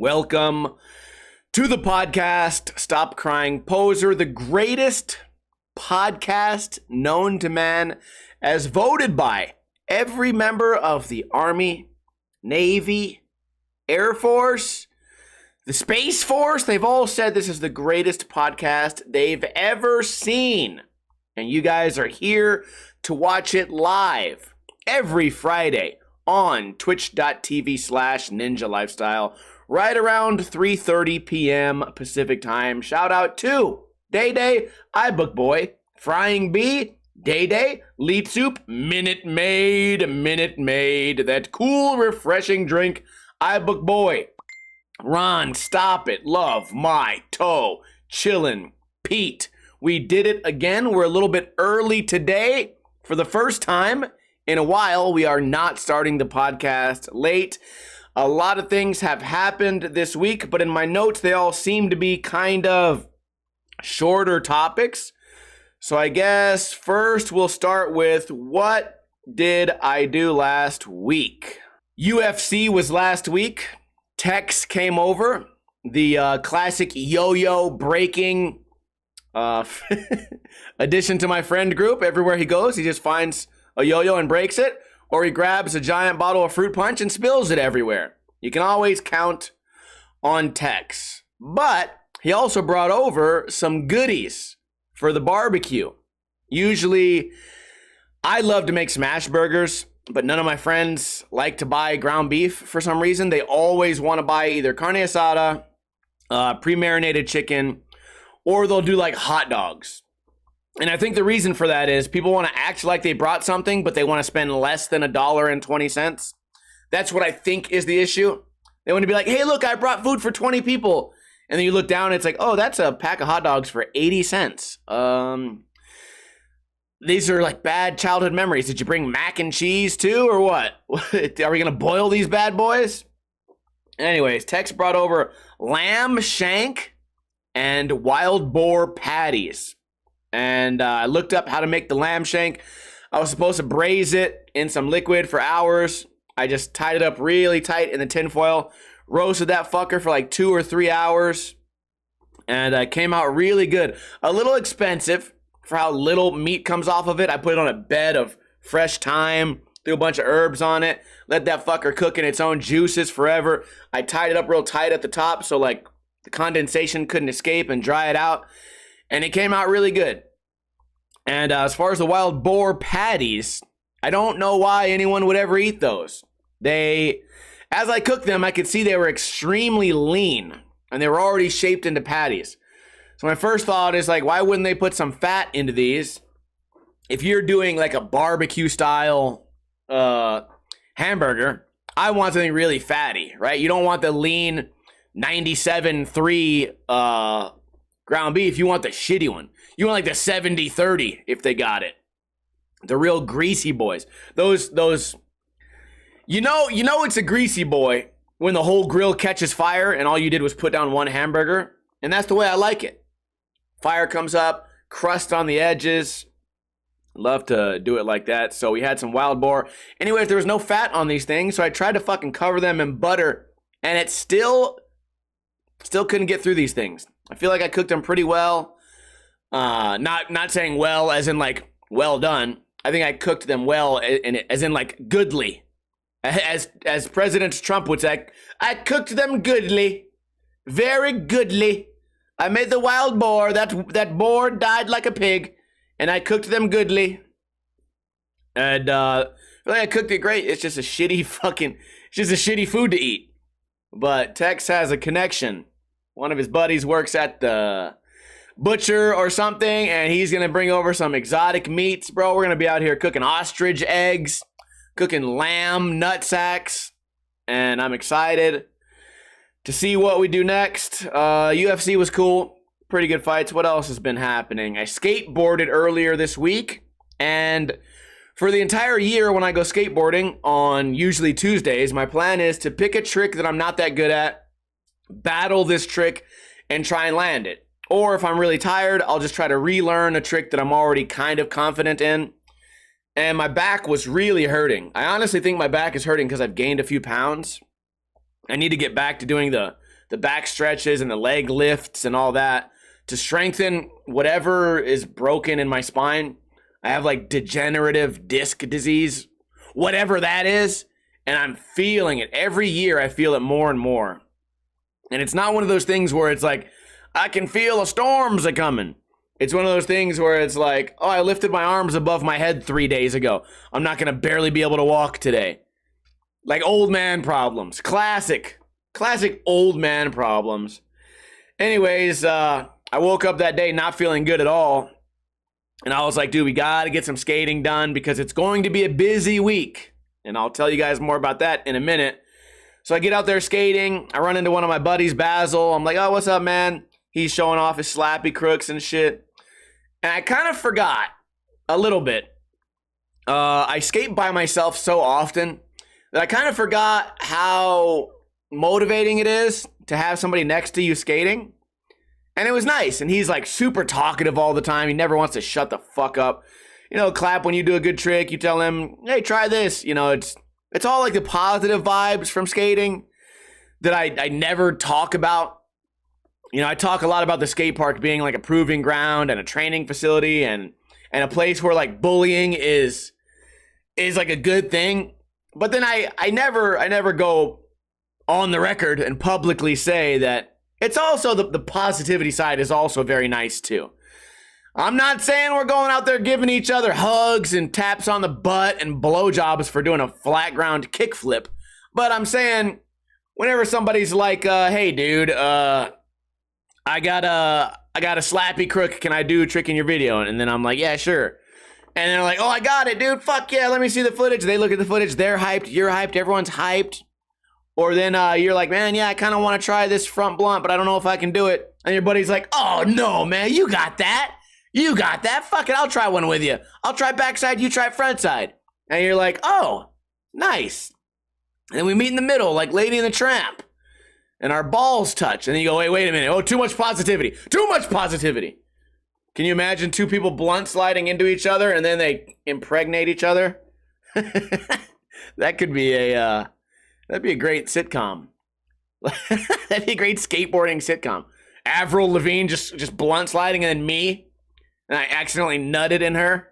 Welcome to the podcast, Stop Crying Poser, the greatest podcast known to man, as voted by every member of the Army, Navy, Air Force, the Space Force. They've all said this is the greatest podcast they've ever seen. And you guys are here to watch it live every Friday on twitch.tv/Ninja Lifestyle, right around 3:30 p.m. Pacific time. Shout out to Day Day, iBook Boy, Frying Bee, Day Day, Lead Soup, Minute Maid, that cool, refreshing drink, iBook Boy, Ron, Stop It, Love, My Toe, Chillin', Pete. We did it again. We're a little bit early today. For the first time in a while, we are not starting the podcast late. A lot of things have happened this week, but in my notes, they all seem to be kind of shorter topics. So I guess first we'll start with, what did I do last week? UFC was last week. Tex came over. The classic yo-yo breaking addition to my friend group. Everywhere he goes, he just finds a yo-yo and breaks it, or he grabs a giant bottle of fruit punch and spills it everywhere. You can always count on Tex. But he also brought over some goodies for the barbecue. Usually, I love to make smash burgers, but none of my friends like to buy ground beef for some reason. They always want to buy either carne asada, pre-marinated chicken, or they'll do like hot dogs. And I think the reason for that is people want to act like they brought something, but they want to spend less than $1.20. That's what I think is the issue. They want to be like, hey, look, I brought food for 20 people. And then you look down, and it's like, oh, that's a pack of hot dogs for 80 cents. These are like bad childhood memories. Did you bring mac and cheese too, or what? Are we going to boil these bad boys? Anyways, Tex brought over lamb shank and wild boar patties. And I looked up how to make the lamb shank. I was supposed to braise it in some liquid for hours. I just tied it up really tight in the tinfoil, roasted that fucker for like 2 or 3 hours, and it came out really good. A little expensive for how little meat comes off of it. I put it on a bed of fresh thyme, threw a bunch of herbs on it, let that fucker cook in its own juices forever. I tied it up real tight at the top so like the condensation couldn't escape and dry it out, and it came out really good. And as far as the wild boar patties, I don't know why anyone would ever eat those. As I cooked them, I could see they were extremely lean, and they were already shaped into patties. So my first thought is like, why wouldn't they put some fat into these? If you're doing like a barbecue style hamburger, I want something really fatty, right? You don't want the lean 97.3 ground beef. You want the shitty one. You want like the 70-30 if they got it. The real greasy boys. Those you know it's a greasy boy when the whole grill catches fire and all you did was put down one hamburger. And that's the way I like it. Fire comes up, crust on the edges. Love to do it like that. So we had some wild boar. Anyways, there was no fat on these things, so I tried to fucking cover them in butter, and it still couldn't get through these things. I feel like I cooked them pretty well. Not saying well as in like well done. I think I cooked them well as in like goodly. As President Trump would say, I cooked them goodly. Very goodly. I made the wild boar. That boar died like a pig, and I cooked them goodly. And I feel like I cooked it great. It's just a shitty food to eat. But Tex has a connection. One of his buddies works at the butcher or something, and he's gonna bring over some exotic meats, bro. We're gonna be out here cooking ostrich eggs, cooking lamb nut sacks, and I'm excited to see what we do next. UFC was cool, pretty good fights. What else has been happening? I skateboarded earlier this week, and for the entire year when I go skateboarding on usually Tuesdays, my plan is to pick a trick that I'm not that good at, battle this trick, and try and land it. Or if I'm really tired, I'll just try to relearn a trick that I'm already kind of confident in. And my back was really hurting. I honestly think my back is hurting because I've gained a few pounds. I need to get back to doing the the back stretches and the leg lifts and all that to strengthen whatever is broken in my spine. I have like degenerative disc disease, whatever that is, and I'm feeling it. Every year I feel it more and more. And it's not one of those things where it's like, I can feel the storms a coming. It's one of those things where it's like, oh, I lifted my arms above my head 3 days ago. I'm not going to barely be able to walk today. Like old man problems. Classic old man problems. Anyways, I woke up that day not feeling good at all. And I was like, dude, we got to get some skating done because it's going to be a busy week. And I'll tell you guys more about that in a minute. So I get out there skating. I run into one of my buddies, Basil. I'm like, oh, what's up, man? He's showing off his slappy crooks and shit. And I kind of forgot a little bit. I skate by myself so often that I kind of forgot how motivating it is to have somebody next to you skating. And it was nice. And he's like super talkative all the time. He never wants to shut the fuck up. You know, clap when you do a good trick. You tell him, hey, try this. You know, it's all like the positive vibes from skating that I never talk about. You know, I talk a lot about the skate park being like a proving ground and a training facility and a place where like bullying is like a good thing. But then I never go on the record and publicly say that it's also the positivity side is also very nice too. I'm not saying we're going out there giving each other hugs and taps on the butt and blowjobs for doing a flat ground kickflip. But I'm saying whenever somebody's like, hey dude, I got a slappy crook. Can I do a trick in your video? And then I'm like, yeah, sure. And they're like, oh, I got it, dude. Fuck yeah. Let me see the footage. They look at the footage. They're hyped. You're hyped. Everyone's hyped. Or then you're like, man, yeah, I kind of want to try this front blunt, but I don't know if I can do it. And your buddy's like, oh, no, man, you got that. You got that. Fuck it. I'll try one with you. I'll try backside. You try front side. And you're like, oh, nice. And then we meet in the middle like Lady and the Tramp. And our balls touch. And then you go, wait a minute. Oh, too much positivity. Too much positivity. Can you imagine two people blunt sliding into each other and then they impregnate each other? That could be that'd be a great sitcom. That'd be a great skateboarding sitcom. Avril Lavigne just blunt sliding and then me. And I accidentally nutted in her.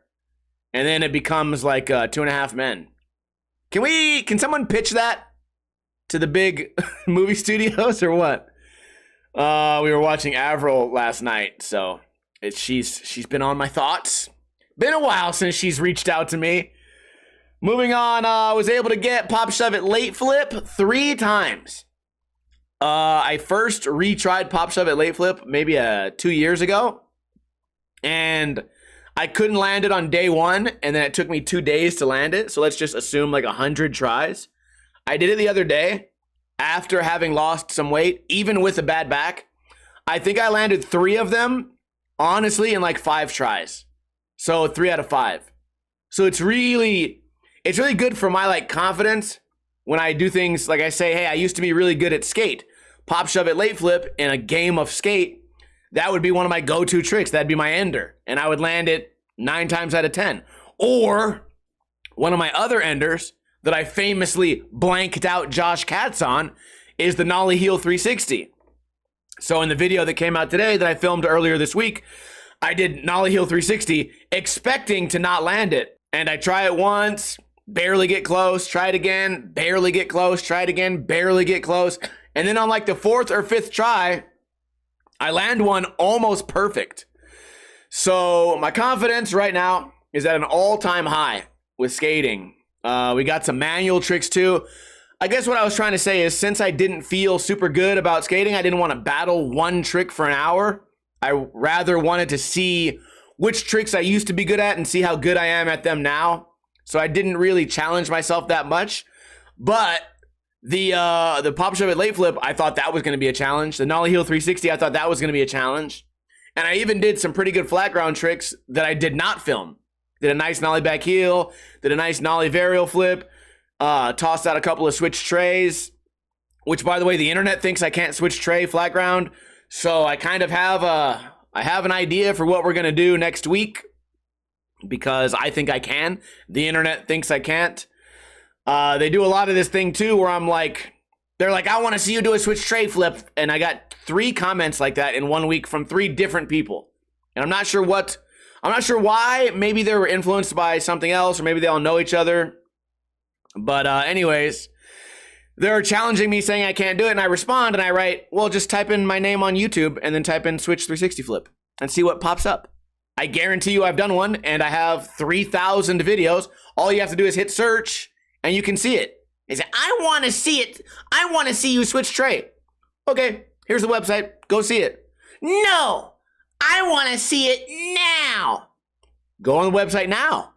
And then it becomes like 2.5 Men. Can someone pitch that to the big movie studios or what? We were watching Avril last night, so she's been on my thoughts. Been a while since she's reached out to me. Moving on, I was able to get Pop Shove It Late Flip 3 times. I first retried Pop Shove It Late Flip maybe 2 years ago. And I couldn't land it on day 1, and then it took me 2 days to land it. So let's just assume like 100 tries. I did it the other day after having lost some weight, even with a bad back. I think I landed 3 of them, honestly, in like 5 tries. So 3 out of 5. So it's really good for my like confidence when I do things like I say, hey, I used to be really good at skate. Pop Shove It Late Flip in a game of skate. That would be one of my go-to tricks. That'd be my ender. And I would land it 9 times out of 10. Or one of my other enders that I famously blanked out Josh Katz on is the nollie heel 360. So in the video that came out today that I filmed earlier this week, I did nollie heel 360 expecting to not land it. And I try it once, barely get close, try it again, barely get close, try it again, barely get close. And then on like the 4th or 5th try, I land one almost perfect. So my confidence right now is at an all-time high with skating. We got some manual tricks too. I guess what I was trying to say is since I didn't feel super good about skating, I didn't want to battle one trick for an hour. I rather wanted to see which tricks I used to be good at and see how good I am at them now. So I didn't really challenge myself that much. But the Pop Shove It Late Flip, I thought that was going to be a challenge. The nollie heel 360, I thought that was going to be a challenge. And I even did some pretty good flat ground tricks that I did not film. Did a nice nollie back heel, did a nice nollie varial flip, tossed out a couple of switch trays, which by the way, the internet thinks I can't switch tray flat ground. So I kind of have an idea for what we're going to do next week because I think I can. The internet thinks I can't. They do a lot of this thing too where I'm like, They're like, I want to see you do a switch tray flip. And I got 3 comments like that in 1 week from 3 different people. And I'm not sure why. Maybe they were influenced by something else, or maybe they all know each other. But anyways, they're challenging me saying I can't do it. And I respond and I write, well, just type in my name on YouTube and then type in switch 360 flip and see what pops up. I guarantee you I've done one, and I have 3,000 videos. All you have to do is hit search and you can see it. They say, I want to see it. I want to see you switch tray. Okay, here's the website. Go see it. No, I want to see it now. Go on the website now.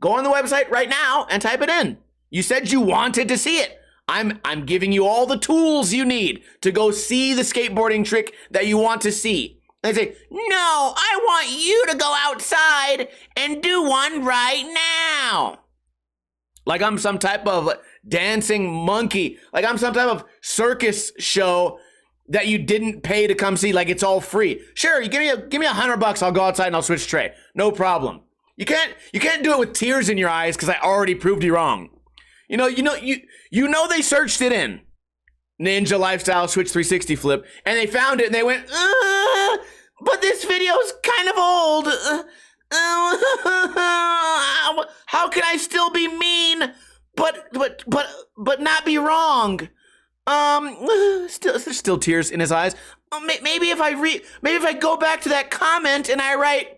Go on the website right now and type it in. You said you wanted to see it. I'm giving you all the tools you need to go see the skateboarding trick that you want to see. They say, no, I want you to go outside and do one right now. Like I'm some type of dancing monkey. Like I'm some type of circus show that you didn't pay to come see. Like it's all free. Sure, you give me $100, I'll go outside and I'll switch tray. No problem. You can't do it with tears in your eyes because I already proved you wrong. You know they searched it in Ninja Lifestyle Switch 360 Flip, and they found it and they went, but this video's kind of old. How can I still be mean, but not be wrong? There's still tears in his eyes. Maybe if I go back to that comment and I write,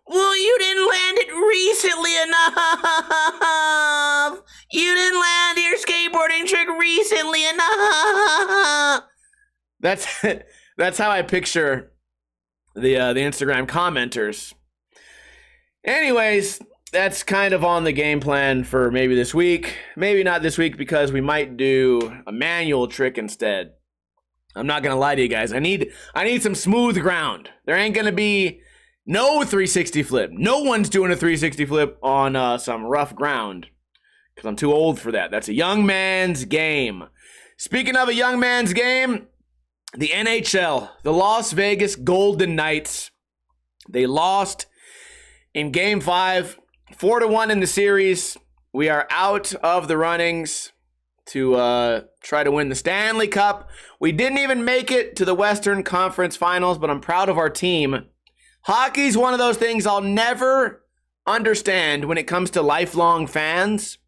well, you didn't land it recently enough. You didn't land your skateboarding trick recently enough. That's how I picture the Instagram commenters. Anyways, that's kind of on the game plan for maybe this week. Maybe not this week because we might do a manual trick instead. I'm not gonna lie to you guys. I need some smooth ground. There ain't gonna be no 360 flip. No one's doing a 360 flip on some rough ground because I'm too old for that. That's a young man's game. Speaking of a young man's game, the NHL, the Las Vegas Golden Knights, they lost in Game 5, 4-1 in the series. We are out of the runnings to try to win the Stanley Cup. We didn't even make it to the Western Conference Finals, but I'm proud of our team. Hockey's one of those things I'll never understand when it comes to lifelong fans.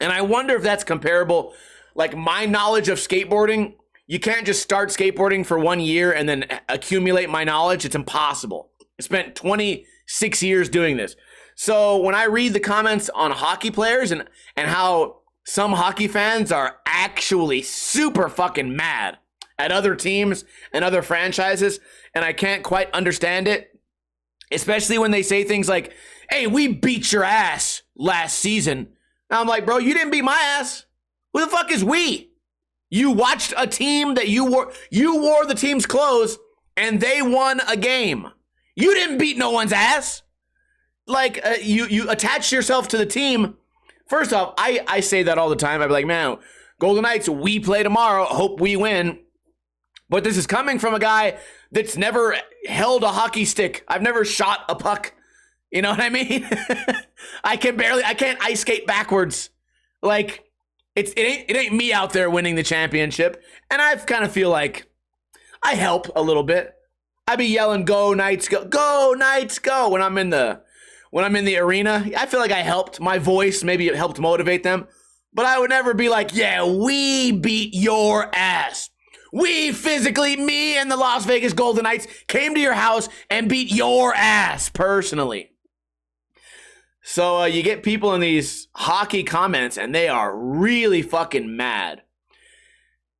And I wonder if that's comparable. Like my knowledge of skateboarding, you can't just start skateboarding for 1 year and then accumulate my knowledge. It's impossible. I spent 26 years doing this. So when I read the comments on hockey players and how some hockey fans are actually super fucking mad at other teams and other franchises, and I can't quite understand it. Especially when they say things like, hey, we beat your ass last season. And I'm like, bro, you didn't beat my ass. Who the fuck is we? You watched a team that you wore the team's clothes and they won a game. You didn't beat no one's ass. Like, you attach yourself to the team. First off, I say that all the time. I'd be like, man, Golden Knights, we play tomorrow. Hope we win. But this is coming from a guy that's never held a hockey stick. I've never shot a puck. You know what I mean? I can't ice skate backwards. Like, it ain't me out there winning the championship. And I kind of feel like I help a little bit. I be yelling, go Knights, go Knights, go when I'm in the arena. I feel like I helped. My voice, maybe it helped motivate them. But I would never be like, yeah, we beat your ass. We physically, me and the Las Vegas Golden Knights came to your house and beat your ass personally. So you get people in these hockey comments and they are really fucking mad.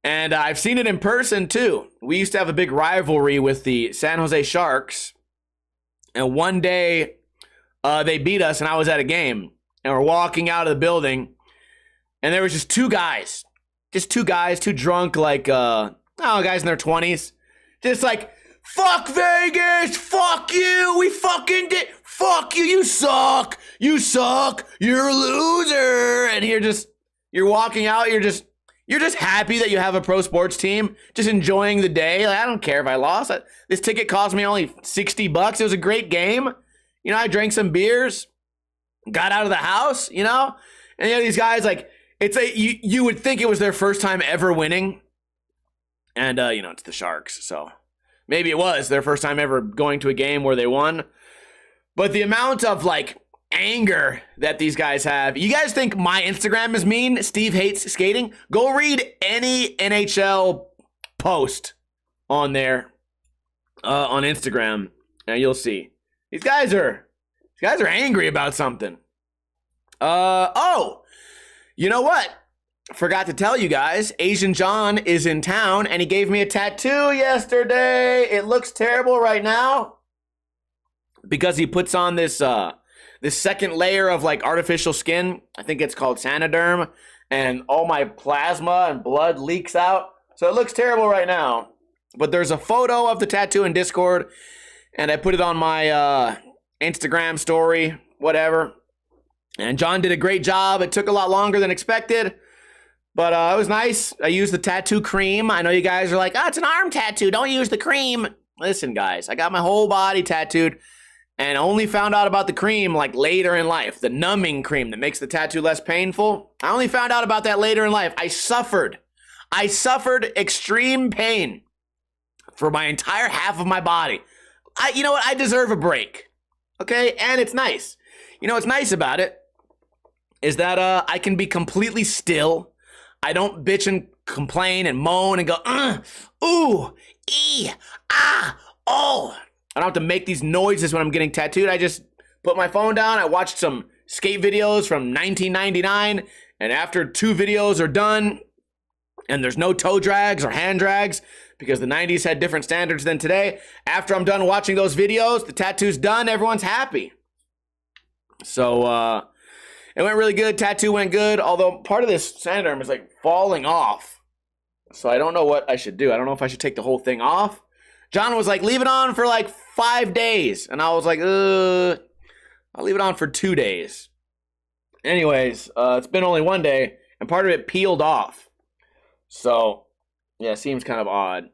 And I've seen it in person too. We used to have a big rivalry with the San Jose Sharks. And one day they beat us and I was at a game and we're walking out of the building and there was just two guys, too drunk, like, guys in their 20s. Just like, fuck Vegas, fuck you, we fucking did, fuck you, you suck, you're a loser. And you're walking out, you're just happy that you have a pro sports team, just enjoying the day. Like, I don't care if I lost. This ticket cost me only $60. It was a great game. I drank some beers, got out of the house, And these guys, like, you would think it was their first time ever winning. And, it's the Sharks, so maybe it was their first time ever going to a game where they won. But the amount of, anger that these guys have. You guys think my Instagram is mean? Steve hates skating? Go read any NHL post on there, on Instagram, and you'll see. These guys are angry about something. You know what? Forgot to tell you guys, Asian John is in town and he gave me a tattoo yesterday. It looks terrible right now because he puts on this second layer of artificial skin. I think it's called Sanoderm, and all my plasma and blood leaks out. So it looks terrible right now. But there's a photo of the tattoo in Discord, and I put it on my Instagram story, whatever. And John did a great job. It took a lot longer than expected. But it was nice. I used the tattoo cream. I know you guys are like, it's an arm tattoo. Don't use the cream. Listen, guys, I got my whole body tattooed and only found out about the cream later in life. The numbing cream that makes the tattoo less painful. I only found out about that later in life. I suffered extreme pain for my entire half of my body. You know what? I deserve a break. Okay? And it's nice. You know what's nice about it is that I can be completely still. I don't bitch and complain and moan and go, ooh, ee, ah, oh. I don't have to make these noises when I'm getting tattooed. I just put my phone down. I watched some skate videos from 1999. And after 2 videos are done and there's no toe drags or hand drags because the 90s had different standards than today. After I'm done watching those videos, the tattoo's done. Everyone's happy. So, it went really good. Tattoo went good. Although part of this Sanoderm is falling off. So I don't know what I should do. I don't know if I should take the whole thing off. John was leave it on for 5 days. And I was I'll leave it on for 2 days. Anyways, it's been only 1 day. And part of it peeled off. So, yeah, it seems kind of odd.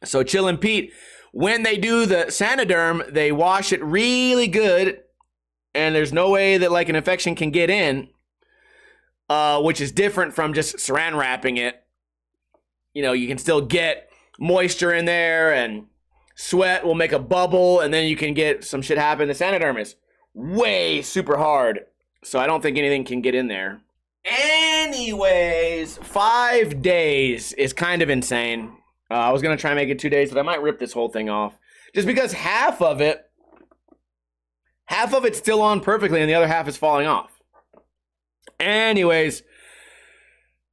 So Chillin' Pete, when they do the Sanoderm, they wash it really good. And there's no way that an infection can get in, which is different from just saran wrapping it. You can still get moisture in there and sweat will make a bubble and then you can get some shit happen. The Sanoderm is way super hard, so I don't think anything can get in there. Anyways, 5 days is kind of insane. I was going to try and make it 2 days, but I might rip this whole thing off just because half of it's still on perfectly and the other half is falling off. Anyways,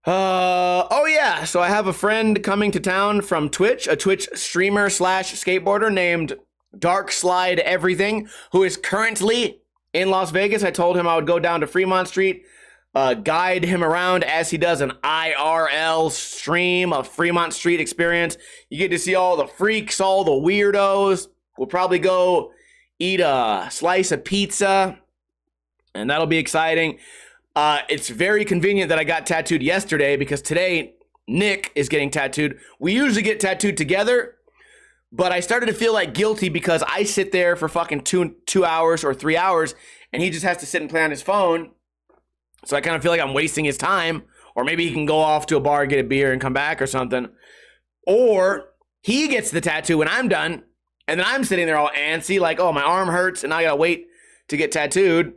oh yeah, so I have a friend coming to town from Twitch, a Twitch streamer / skateboarder named Dark Slide Everything, who is currently in Las Vegas. I told him I would go down to Fremont Street, guide him around as he does an IRL stream, a Fremont Street experience. You get to see all the freaks, all the weirdos. We'll probably go eat a slice of pizza, and that'll be exciting. It's very convenient that I got tattooed yesterday because today Nick is getting tattooed. We usually get tattooed together, but I started to feel guilty because I sit there for fucking two hours or 3 hours, and he just has to sit and play on his phone. So I kind of feel like I'm wasting his time, or maybe he can go off to a bar, get a beer, and come back or something. Or he gets the tattoo when I'm done, and then I'm sitting there all antsy, oh, my arm hurts, and I gotta wait to get tattooed.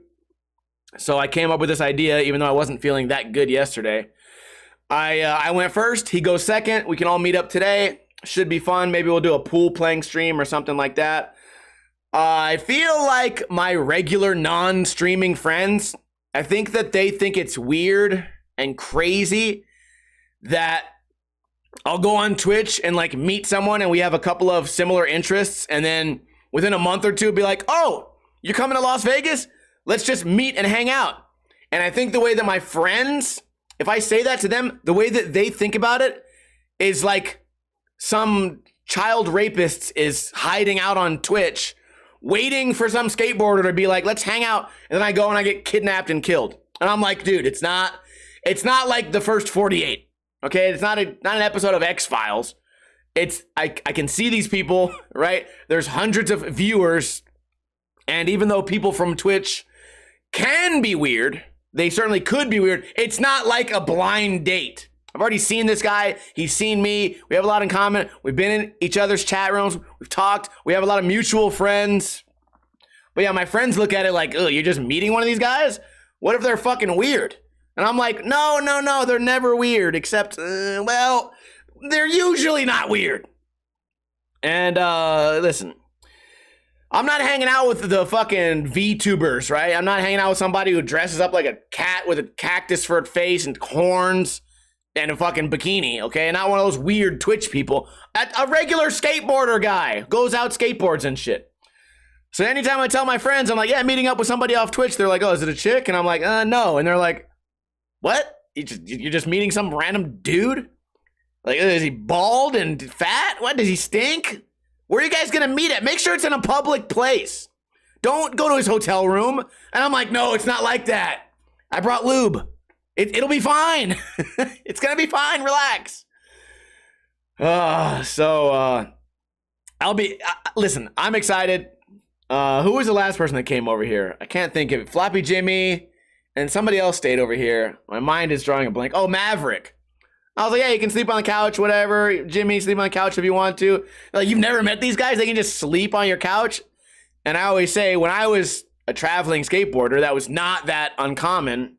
So I came up with this idea, even though I wasn't feeling that good yesterday. I went first. He goes second. We can all meet up today. Should be fun. Maybe we'll do a pool playing stream or something like that. I feel like my regular non-streaming friends, I think that they think it's weird and crazy that I'll go on Twitch and meet someone and we have a couple of similar interests, and then within a month or two be like, oh, you're coming to Las Vegas? Let's just meet and hang out. And I think the way that my friends, if I say that to them, the way that they think about it is some child rapist is hiding out on Twitch waiting for some skateboarder to be let's hang out. And then I go and I get kidnapped and killed. And I'm like, dude, it's not like the first 48. Okay, it's not an episode of X-Files. I can see these people, right? There's hundreds of viewers. And even though people from Twitch can be weird, they certainly could be weird. It's not like a blind date. I've already seen this guy. He's seen me. We have a lot in common. We've been in each other's chat rooms. We've talked. We have a lot of mutual friends. But yeah, my friends look at it like, oh, you're just meeting one of these guys? What if they're fucking weird? And I'm like, no, they're never weird, except, well, they're usually not weird. And listen, I'm not hanging out with the fucking VTubers, right? I'm not hanging out with somebody who dresses up like a cat with a cactus for a face and horns and a fucking bikini, okay? Not one of those weird Twitch people. A regular skateboarder guy goes out skateboards and shit. So anytime I tell my friends, I'm like, yeah, meeting up with somebody off Twitch, they're like, oh, is it a chick? And I'm like, no. And they're like, what? You're just meeting some random dude? Like, is he bald and fat? What, does he stink? Where are you guys gonna meet at? Make sure it's in a public place. Don't go to his hotel room. And I'm like, no, it's not like that. I brought lube. It'll be fine. It's gonna be fine. Relax. Listen, I'm excited. Who was the last person that came over here? I can't think of it. Floppy Jimmy and somebody else stayed over here. My mind is drawing a blank. Oh, Maverick. I was like, yeah, you can sleep on the couch, whatever. Jimmy, sleep on the couch if you want to. Like, you've never met these guys? They can just sleep on your couch? And I always say, when I was a traveling skateboarder, that was not that uncommon.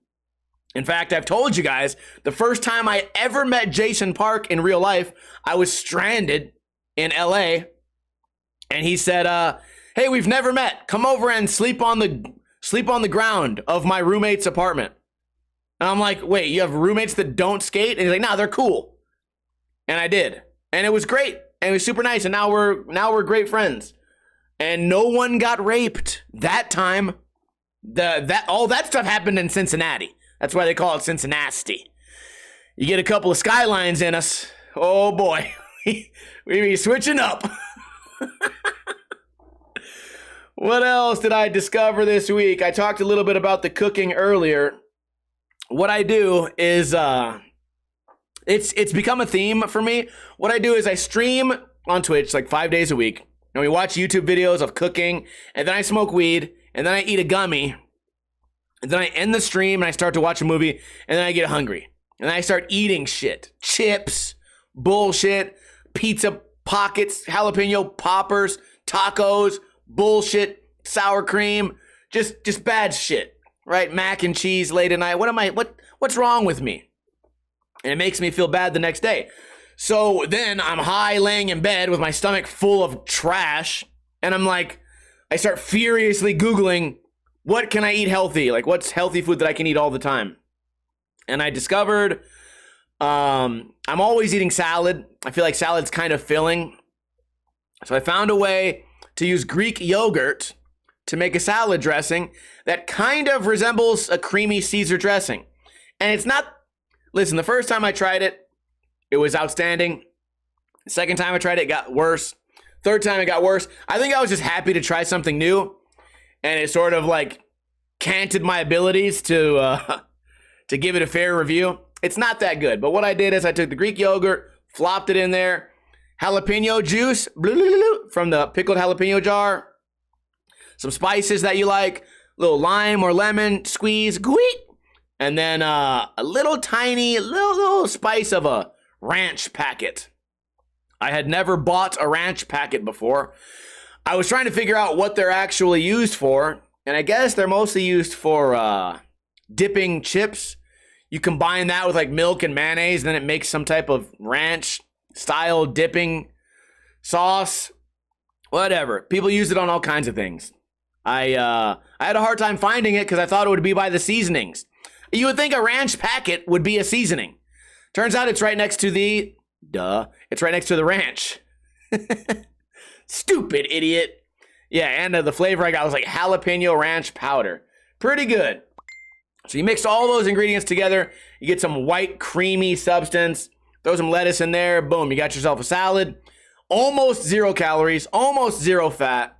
In fact, I've told you guys, the first time I ever met Jason Park in real life, I was stranded in LA. And he said, hey, we've never met. Come over and sleep on the ground of my roommate's apartment. And I'm like, wait, you have roommates that don't skate? And he's like, nah, they're cool. And I did. And it was great. And it was super nice. And now we're great friends. And no one got raped that time. All that stuff happened in Cincinnati. That's why they call it Cincinnati. You get a couple of skylines in us. Oh boy. We be switching up. What else did I discover this week? I talked a little bit about the cooking earlier. What I do is, it's become a theme for me. What I do is I stream on Twitch like 5 days a week. And we watch YouTube videos of cooking. And then I smoke weed. And then I eat a gummy. And then I end the stream and I start to watch a movie. And then I get hungry. And I start eating shit. Chips, bullshit, pizza pockets, jalapeno poppers, tacos, bullshit, sour cream, just bad shit, right? Mac and cheese late at night. What's wrong with me? And it makes me feel bad the next day. So then I'm high laying in bed with my stomach full of trash. And I'm like, I start furiously Googling, what can I eat healthy? Like, what's healthy food that I can eat all the time? And I discovered I'm always eating salad. I feel like salad's kind of filling. So I found a way to use Greek yogurt to make a salad dressing that kind of resembles a creamy Caesar dressing. And it's not, listen, the first time I tried it, it was outstanding. The second time I tried it, it got worse. Third time it got worse. I think I was just happy to try something new. And it sort of like canted my abilities to give it a fair review. It's not that good. But what I did is I took the Greek yogurt, flopped it in there, jalapeno juice from the pickled jalapeno jar, some spices that you like, a little lime or lemon squeeze, and then a little tiny little spice of a ranch packet. I had never bought a ranch packet before. I was trying to figure out what they're actually used for, and I guess they're mostly used for dipping chips. You combine that with like milk and mayonnaise, and then it makes some type of ranch style dipping sauce. Whatever. People use it on all kinds of things. I had a hard time finding it because I thought it would be by the seasonings. You would think a ranch packet would be a seasoning. Turns out it's right next to the it's right next to the ranch. Stupid idiot. Yeah, and the flavor I got was like jalapeno ranch powder. Pretty good. So you mix all those ingredients together, you get some white creamy substance, throw some lettuce in there, boom, you got yourself a salad. Almost 0 calories, almost 0 fat.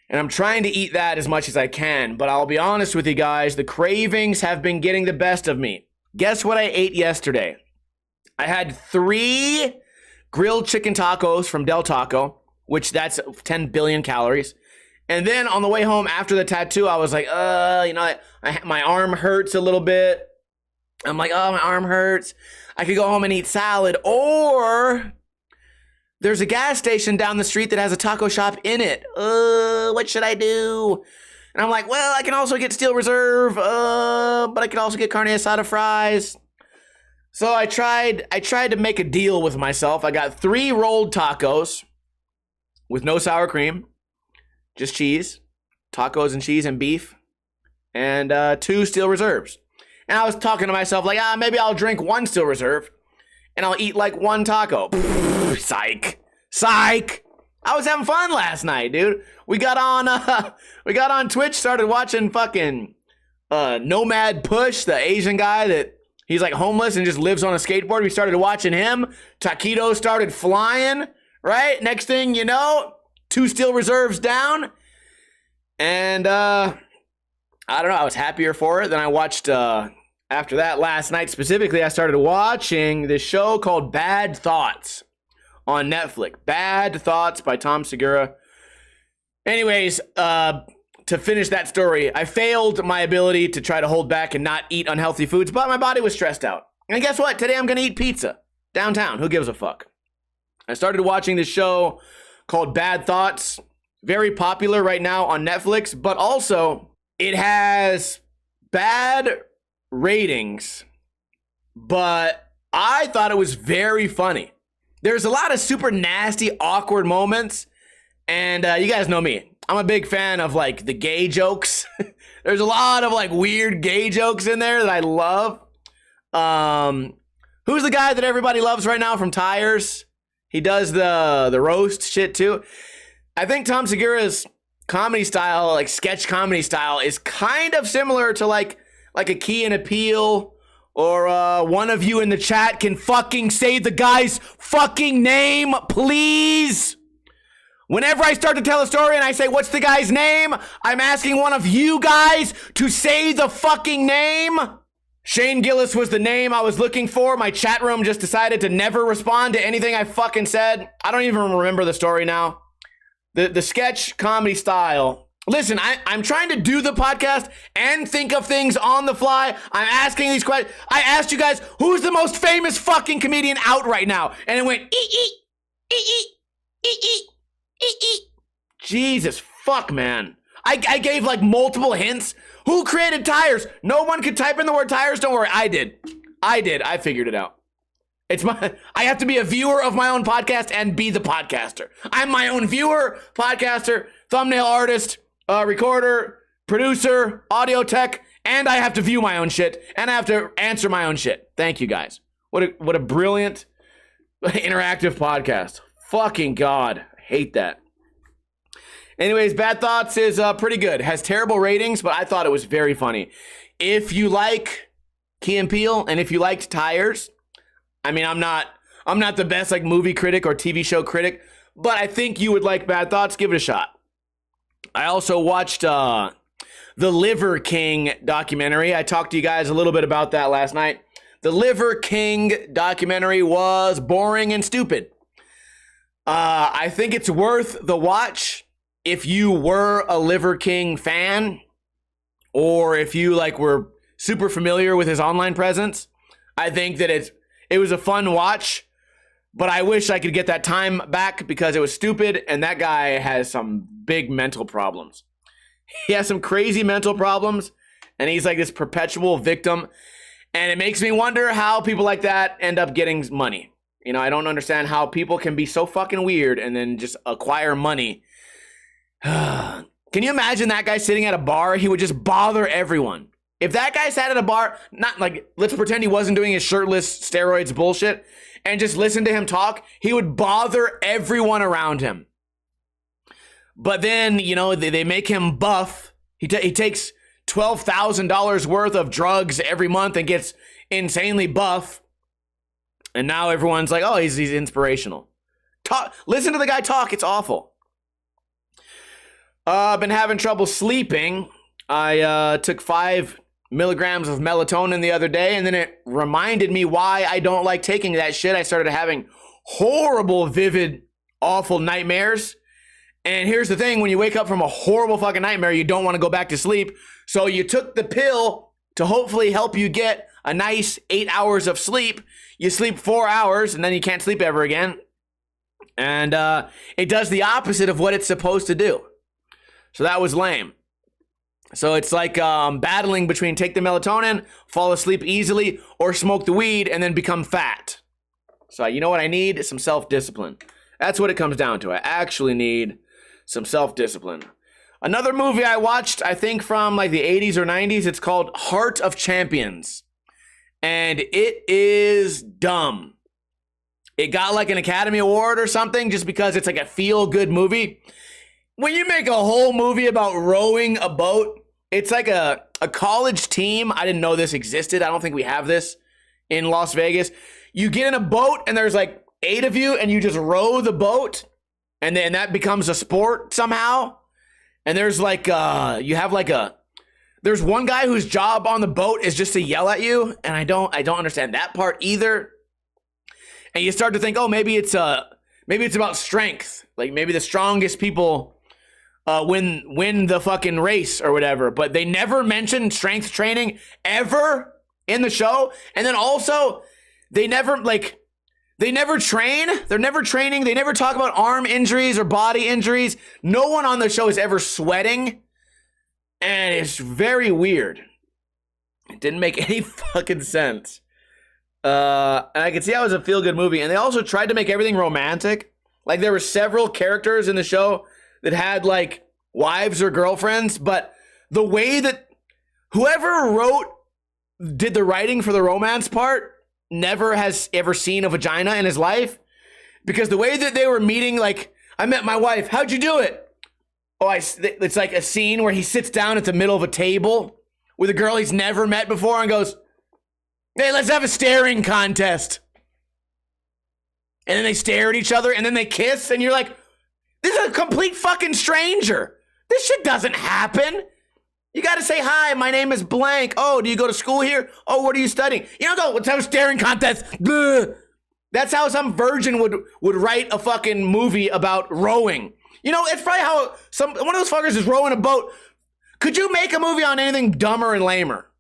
And I'm trying to eat that as much as I can, but I'll be honest with you guys, the cravings have been getting the best of me. Guess what I ate yesterday? I had 3 grilled chicken tacos from Del Taco, which that's 10 billion calories. And then on the way home after the tattoo, I was like, my arm hurts a little bit. I'm like, oh, my arm hurts. I could go home and eat salad. Or there's a gas station down the street that has a taco shop in it. What should I do? And I'm like, well, I can also get Steel Reserve, but I can also get carne asada fries. So I tried to make a deal with myself. I got 3 rolled tacos with no sour cream, just cheese, tacos and cheese and beef, and 2 Steel Reserves. And I was talking to myself like, maybe I'll drink 1 Steel Reserve and I'll eat like 1 taco. Psych. I was having fun last night, dude. We got on Twitch, started watching fucking Nomad Push, the Asian guy that he's like homeless and just lives on a skateboard. We started watching him. Taquitos started flying, right? Next thing you know, 2 Steel Reserves down. And I don't know, I was happier for it. Then I watched, after that last night specifically, I started watching this show called Bad Thoughts on Netflix. Bad Thoughts by Tom Segura. Anyways, to finish that story, I failed my ability to try to hold back and not eat unhealthy foods, but my body was stressed out. And guess what? Today I'm going to eat pizza downtown. Who gives a fuck? I started watching this show called Bad Thoughts. Very popular right now on Netflix, but also it has bad ratings, but I thought it was very funny. There's a lot of super nasty, awkward moments, and you guys know me. I'm a big fan of, like, the gay jokes. There's a lot of, like, weird gay jokes in there that I love. Who's the guy that everybody loves right now from Tires? He does the roast shit, too. I think Tom Segura's comedy style, like sketch comedy style, is kind of similar to like a Key and Peele, or one of you in the chat can fucking say the guy's fucking name, please. Whenever I start to tell a story and I say, what's the guy's name? I'm asking one of you guys to say the fucking name. Shane Gillis was the name I was looking for. My chat room just decided to never respond to anything I fucking said. I don't even remember the story now. The sketch comedy style. Listen, I'm trying to do the podcast and think of things on the fly. I'm asking these questions. I asked you guys, who's the most famous fucking comedian out right now? And it went, Jesus, fuck, man. I gave like multiple hints. Who created Tires? No one could type in the word tires. Don't worry, I did. I figured it out. I have to be a viewer of my own podcast and be the podcaster. I'm my own viewer, podcaster, thumbnail artist, recorder, producer, audio tech, and I have to view my own shit, and I have to answer my own shit. Thank you guys. What a brilliant interactive podcast. Fucking God. I hate that. Anyways, Bad Thoughts is pretty good. Has terrible ratings, but I thought it was very funny. If you like Key and Peele, and if you liked Tires, I mean, I'm not the best like movie critic or TV show critic, but I think you would like Bad Thoughts. Give it a shot. I also watched the Liver King documentary. I talked to you guys a little bit about that last night. The Liver King documentary was boring and stupid. I think it's worth the watch if you were a Liver King fan, or if you like were super familiar with his online presence. I think that it was a fun watch, but I wish I could get that time back because it was stupid, and that guy has some big mental problems. He has some crazy mental problems, and he's like this perpetual victim, and it makes me wonder how people like that end up getting money. You know, I don't understand how people can be so fucking weird and then just acquire money. Can you imagine that guy sitting at a bar? He would just bother everyone. If that guy sat at a bar, not like, let's pretend he wasn't doing his shirtless steroids bullshit, and just listen to him talk, he would bother everyone around him. But then, you know, they make him buff. He takes $12,000 worth of drugs every month and gets insanely buff. And now everyone's like, oh, he's inspirational. Listen to the guy talk. It's awful. I've been having trouble sleeping. I took 5 milligrams of melatonin the other day, and then it reminded me why I don't like taking that shit. I started having horrible, vivid, awful nightmares. And here's the thing, when you wake up from a horrible fucking nightmare, you don't want to go back to sleep. So you took the pill to hopefully help you get a nice 8 hours of sleep. You sleep 4 hours and then you can't sleep ever again. And it does the opposite of what it's supposed to do. So that was lame. So it's like battling between take the melatonin, fall asleep easily, or smoke the weed and then become fat. So you know what I need? Some self-discipline. That's what it comes down to. I actually need some self-discipline. Another movie I watched, I think from like the 80s or 90s, it's called Heart of Champions. And it is dumb. It got like an Academy Award or something just because it's like a feel-good movie. When you make a whole movie about rowing a boat, it's like a college team. I didn't know this existed. I don't think we have this in Las Vegas. You get in a boat and there's like 8 of you and you just row the boat. And then that becomes a sport somehow. And there's like, there's one guy whose job on the boat is just to yell at you. And I don't understand that part either. And you start to think, oh, maybe it's about strength. Like maybe the strongest people win the fucking race or whatever. But they never mention strength training ever in the show. And then also they never train. They're never training. They never talk about arm injuries or body injuries. No one on the show is ever sweating. And it's very weird. It didn't make any fucking sense. And I could see how it was a feel-good movie. And they also tried to make everything romantic. Like there were several characters in the show that had like wives or girlfriends. But the way that whoever did the writing for the romance part never has ever seen a vagina in his life, because the way that they were meeting, like, I met my wife, how'd you do it? Oh, it's like a scene where he sits down at the middle of a table with a girl he's never met before and goes, hey, let's have a staring contest. And then they stare at each other and then they kiss and you're like, this is a complete fucking stranger. This shit doesn't happen. You got to say, hi, my name is blank. Oh, do you go to school here? Oh, what are you studying? You don't go, let's have a staring contest. Blah. That's how some virgin would write a fucking movie about rowing. You know, it's probably how one of those fuckers is rowing a boat. Could you make a movie on anything dumber and lamer?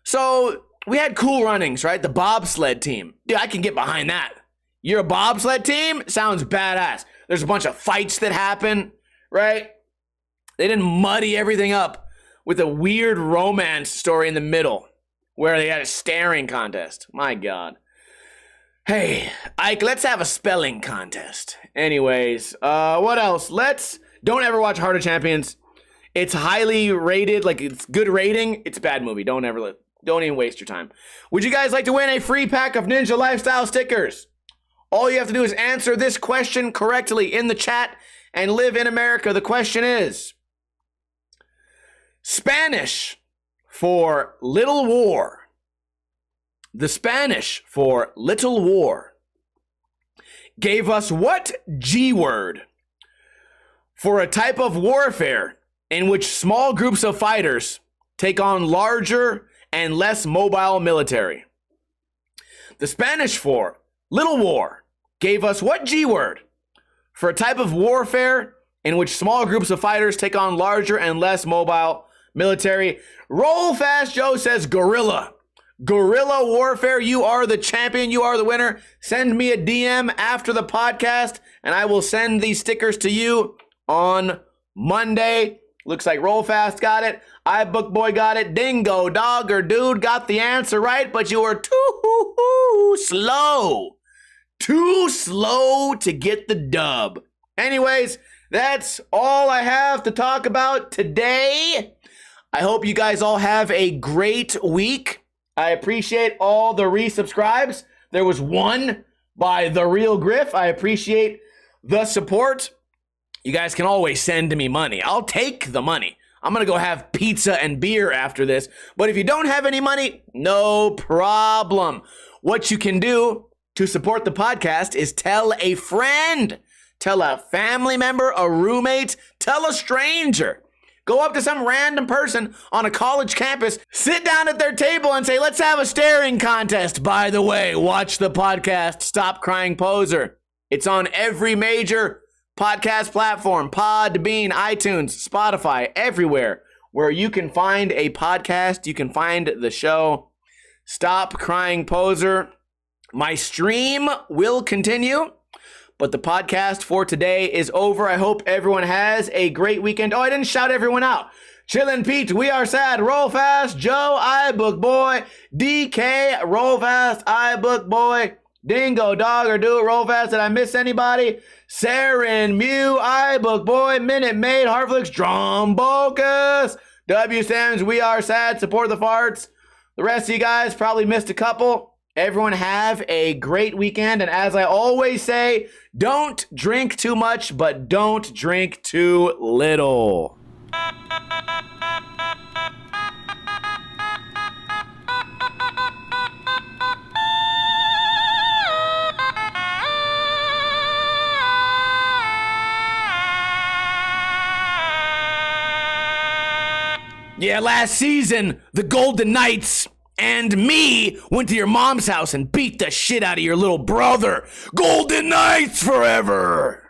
So we had Cool Runnings, right? The bobsled team. Dude, I can get behind that. You're a bobsled team? Sounds badass. There's a bunch of fights that happen, right? They didn't muddy everything up with a weird romance story in the middle where they had a staring contest. My God. Hey, Ike, let's have a spelling contest. Anyways, what else? Don't ever watch Heart of Champions. It's highly rated, like it's good rating. It's a bad movie. Don't even waste your time. Would you guys like to win a free pack of Ninja Lifestyle stickers? All you have to do is answer this question correctly in the chat and live in America. The question is, Spanish for little war. The Spanish for little war gave us what G word for a type of warfare in which small groups of fighters take on larger and less mobile military? The Spanish for little war gave us what G word for a type of warfare in which small groups of fighters take on larger and less mobile military? Roll Fast Joe says guerrilla. Guerrilla warfare. You are the champion. You are the winner. Send me a DM after the podcast and I will send these stickers to you on Monday. Looks like Roll Fast got it. iBookBoy got it. Dingo, dog, or dude got the answer right, but you were too slow. Too slow to get the dub. Anyways, that's all I have to talk about today. I hope you guys all have a great week. I appreciate all the resubscribes. There was one by The Real Griff. I appreciate the support. You guys can always send me money. I'll take the money. I'm going to go have pizza and beer after this. But if you don't have any money, no problem. What you can do to support the podcast is tell a friend, tell a family member, a roommate, tell a stranger. Go up to some random person on a college campus, sit down at their table and say, let's have a staring contest. By the way, watch the podcast, Stop Crying Poser. It's on every major podcast platform, Podbean, iTunes, Spotify, everywhere where you can find a podcast, you can find the show. Stop Crying Poser. My stream will continue, but the podcast for today is over. I hope everyone has a great weekend. Oh, I didn't shout everyone out. Chillin' Pete, We Are Sad, Roll Fast, Joe, iBook Boy, DK, Roll Fast, iBook Boy, Dingo, Dog, or Do It, Roll Fast. Did I miss anybody? Saren, Mew, iBook Boy, Minute Maid, Harflix, Drombocus, W Sims, We Are Sad, Support the Farts. The rest of you guys probably missed a couple. Everyone have a great weekend. And as I always say, don't drink too much, but don't drink too little. Yeah, last season, the Golden Knights and me went to your mom's house and beat the shit out of your little brother. Golden Knights forever!